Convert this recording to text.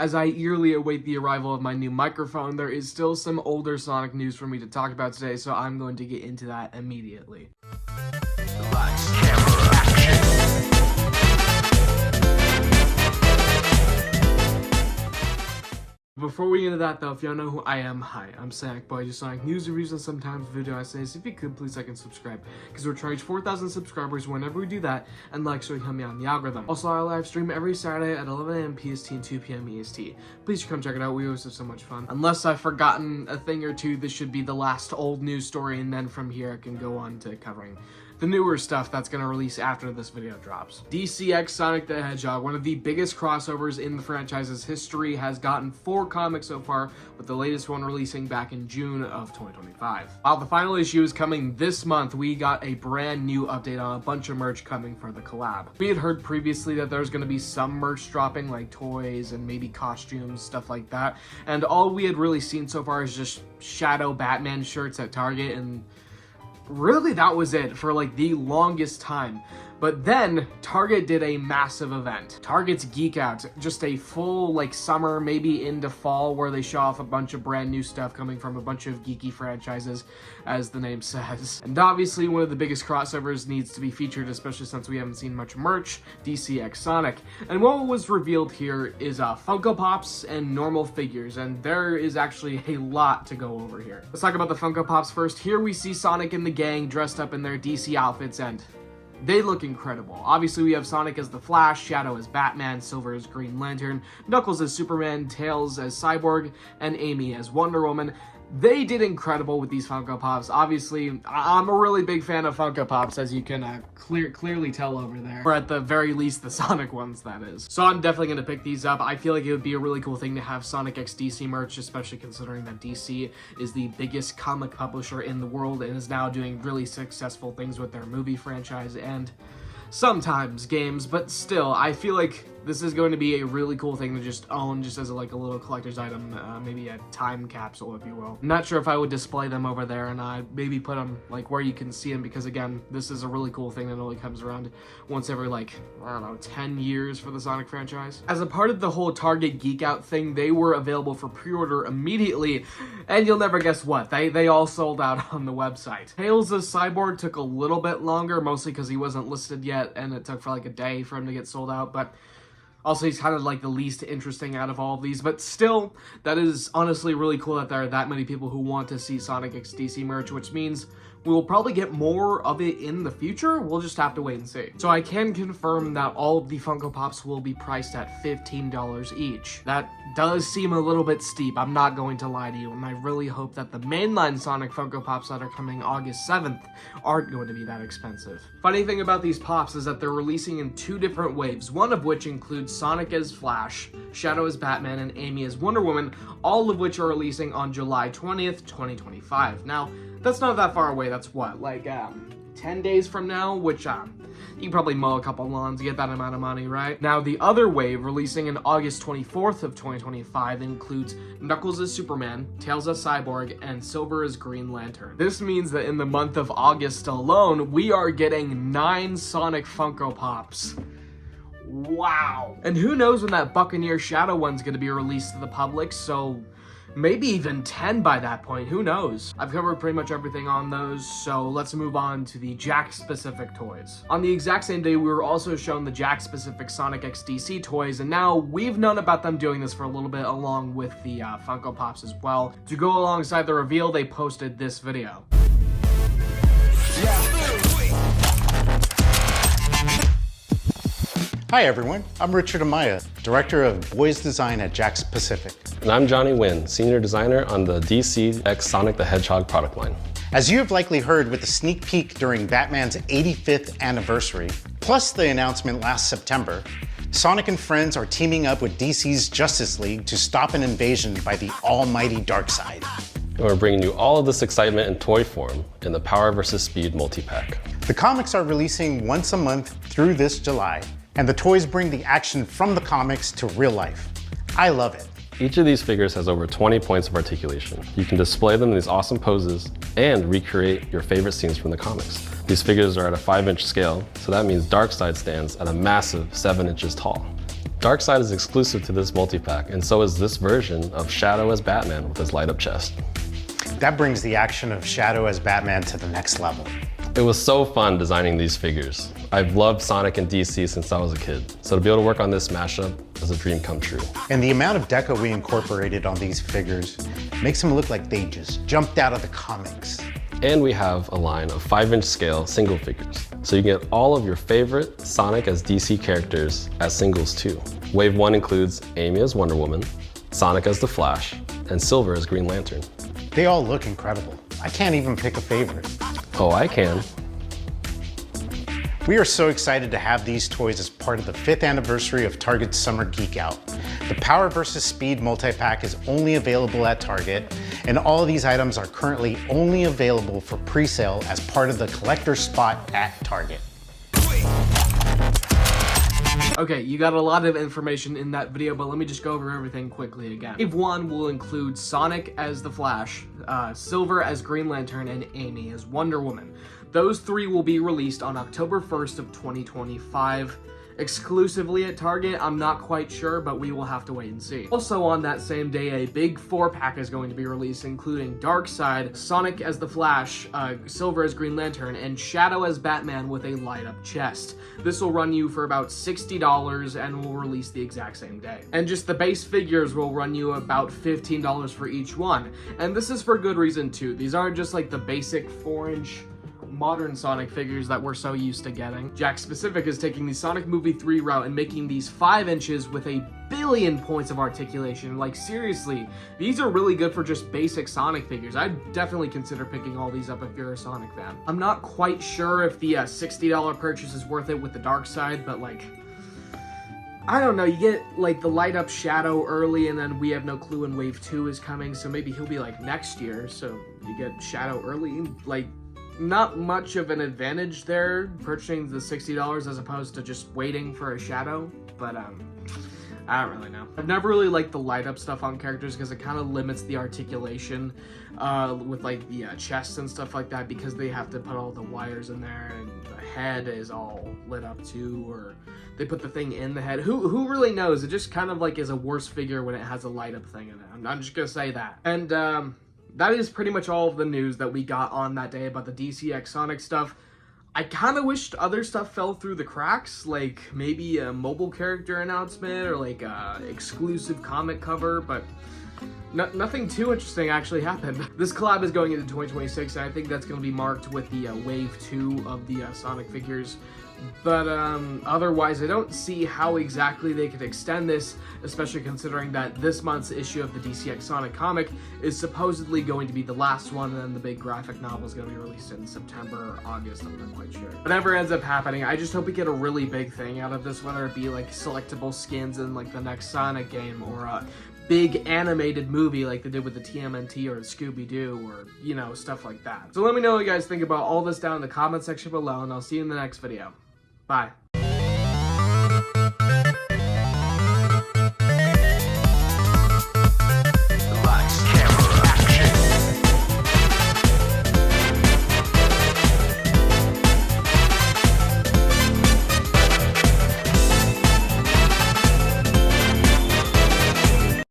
As I eagerly await the arrival of my new microphone, there is still some older Sonic news for me to talk about today, so I'm going to get into that immediately. Lights, camera, action. Before we get into that though, if y'all know who I am, hi, I'm Sonic Boy, I do Sonic news reviews and sometimes video essays. If you could, please like and subscribe, because we're trying to reach 4,000 subscribers whenever we do that, and like so we help me out in the algorithm. Also, I live stream every Saturday at 11 a.m. PST and 2 p.m. EST. Please come check it out, we always have so much fun. Unless I've forgotten a thing or two, this should be the last old news story, and then from here I can go on to covering the newer stuff that's going to release after this video drops. DC x Sonic the Hedgehog, one of the biggest crossovers in the franchise's history, has gotten 4 comics so far, with the latest one releasing back in June of 2025. While the final issue is coming this month, we got a brand new update on a bunch of merch coming for the collab. We had heard previously that there's going to be some merch dropping, like toys and maybe costumes, stuff like that, and all we had really seen so far is just Shadow Batman shirts at Target, and really that was it for like the longest time. But then Target did a massive event, Target's Geek Out, just a full like summer, maybe into fall, where they show off a bunch of brand new stuff coming from a bunch of geeky franchises, as the name says. And obviously one of the biggest crossovers needs to be featured, especially since we haven't seen much merch, DC x Sonic. And what was revealed here is Funko Pops and normal figures, and there is actually a lot to go over here. Let's talk about the Funko Pops first. Here we see Sonic and the gang dressed up in their DC outfits, and they look incredible. Obviously, we have Sonic as the Flash, Shadow as Batman, Silver as Green Lantern, Knuckles as Superman, Tails as Cyborg, and Amy as Wonder Woman. They did incredible with these Funko Pops. Obviously, I'm a really big fan of Funko Pops, as you can clearly tell over there. Or at the very least, the Sonic ones, that is. So I'm definitely going to pick these up. I feel like it would be a really cool thing to have Sonic x DC merch, especially considering that DC is the biggest comic publisher in the world and is now doing really successful things with their movie franchise and sometimes games, but still, I feel like this is going to be a really cool thing to just own, just as like a little collector's item, maybe a time capsule, if you will. I'm not sure if I would display them over there, and maybe put them like where you can see them, because again, this is a really cool thing that only comes around once every like, I don't know, 10 years for the Sonic franchise. As a part of the whole Target Geek Out thing, they were available for pre-order immediately, and you'll never guess what, they all sold out on the website. Tails as Cyborg took a little bit longer, mostly because he wasn't listed yet, and it took for like a day for him to get sold out, but also, he's kind of like the least interesting out of all of these, but still, that is honestly really cool that there are that many people who want to see Sonic x DC merch, which means we will probably get more of it in the future. We'll just have to wait and see. So I can confirm that all of the Funko Pops will be priced at $15 each. That does seem a little bit steep, I'm not going to lie to you, and I really hope that the mainline Sonic Funko Pops that are coming August 7th aren't going to be that expensive. Funny thing about these Pops is that they're releasing in 2 different waves, one of which includes Sonic as Flash, Shadow as Batman, and Amy as Wonder Woman, all of which are releasing on July 20th, 2025. Now, that's not that far away. That's what, like 10 days from now, which you can probably mow a couple lawns to get that amount of money, right? Now, the other wave, releasing in August 24th of 2025, includes Knuckles as Superman, Tails as Cyborg, and Silver as Green Lantern. This means that in the month of August alone, we are getting 9 Sonic Funko Pops. Wow. And who knows when that Buccaneer Shadow one's going to be released to the public, so maybe even 10 by that point, who knows? I've covered pretty much everything on those, so let's move on to the Jakks-specific toys. On the exact same day, we were also shown the Jakks-specific Sonic x DC toys, and now we've known about them doing this for a little bit along with the Funko Pops as well. To go alongside the reveal, they posted this video. Hi everyone, I'm Richard Amaya, Director of Boys Design at Jakks Pacific. And I'm Johnny Wynn, Senior Designer on the DC x Sonic the Hedgehog product line. As you have likely heard with the sneak peek during Batman's 85th anniversary, plus the announcement last September, Sonic and friends are teaming up with DC's Justice League to stop an invasion by the almighty Darkseid. And we're bringing you all of this excitement in toy form in the Power vs. Speed multi-pack. The comics are releasing once a month through this July, and the toys bring the action from the comics to real life. I love it. Each of these figures has over 20 points of articulation. You can display them in these awesome poses and recreate your favorite scenes from the comics. These figures are at a 5-inch scale, so that means Darkseid stands at a massive 7 inches tall. Darkseid is exclusive to this multi-pack, and so is this version of Shadow as Batman with his light-up chest. That brings the action of Shadow as Batman to the next level. It was so fun designing these figures. I've loved Sonic and DC since I was a kid, so to be able to work on this mashup is a dream come true. And the amount of deco we incorporated on these figures makes them look like they just jumped out of the comics. And we have a line of 5-inch scale single figures, so you can get all of your favorite Sonic as DC characters as singles too. Wave 1 includes Amy as Wonder Woman, Sonic as the Flash, and Silver as Green Lantern. They all look incredible. I can't even pick a favorite. Oh, I can. We are so excited to have these toys as part of the 5th anniversary of Target's Summer Geek Out. The Power vs. Speed multi-pack is only available at Target, and all of these items are currently only available for pre-sale as part of the collector spot at Target. Okay, you got a lot of information in that video, but let me just go over everything quickly again. Wave 1 will include Sonic as the Flash, Silver as Green Lantern, and Amy as Wonder Woman. Those 3 will be released on October 1st of 2025. Exclusively at Target, I'm not quite sure, but we will have to wait and see. Also on that same day, a big 4-pack is going to be released, including Darkseid, Sonic as the Flash, Silver as Green Lantern, and Shadow as Batman with a light-up chest. This will run you for about $60 and will release the exact same day. And just the base figures will run you about $15 for each one. And this is for good reason too. These aren't just like the basic 4-inch modern Sonic figures that we're so used to getting. Jakks Pacific is taking the Sonic Movie 3 route and making these 5 inches with a billion points of articulation. Like seriously, these are really good for just basic Sonic figures. I'd definitely consider picking all these up if you're a Sonic fan. I'm not quite sure if the $60 purchase is worth it with the Darkseid, but like, I don't know, you get like the light up Shadow early, and then we have no clue when Wave 2 is coming, so maybe he'll be like next year, so you get Shadow early. Like, not much of an advantage there, purchasing the $60 as opposed to just waiting for a Shadow, but I don't really know. I've never really liked the light up stuff on characters because it kind of limits the articulation with like the chests and stuff like that, because they have to put all the wires in there and the head is all lit up too, or they put the thing in the head. Who really knows? It just kind of like is a worse figure when it has a light up thing in it. I'm just gonna say that. And that is pretty much all of the news that we got on that day about the DC X Sonic stuff. I kind of wished other stuff fell through the cracks, like maybe a mobile character announcement or like a exclusive comic cover, but nothing too interesting actually happened. This collab is going into 2026, and I think that's going to be marked with the Wave 2 of the Sonic figures. But otherwise, I don't see how exactly they could extend this, especially considering that this month's issue of the DC X Sonic comic is supposedly going to be the last one, and then the big graphic novel is going to be released in September or August, I'm not quite sure. Whatever ends up happening, I just hope we get a really big thing out of this, whether it be like selectable skins in like the next Sonic game, or a big animated movie like they did with the TMNT or Scooby-Doo, or, you know, stuff like that. So let me know what you guys think about all this down in the comment section below, and I'll see you in the next video. Bye.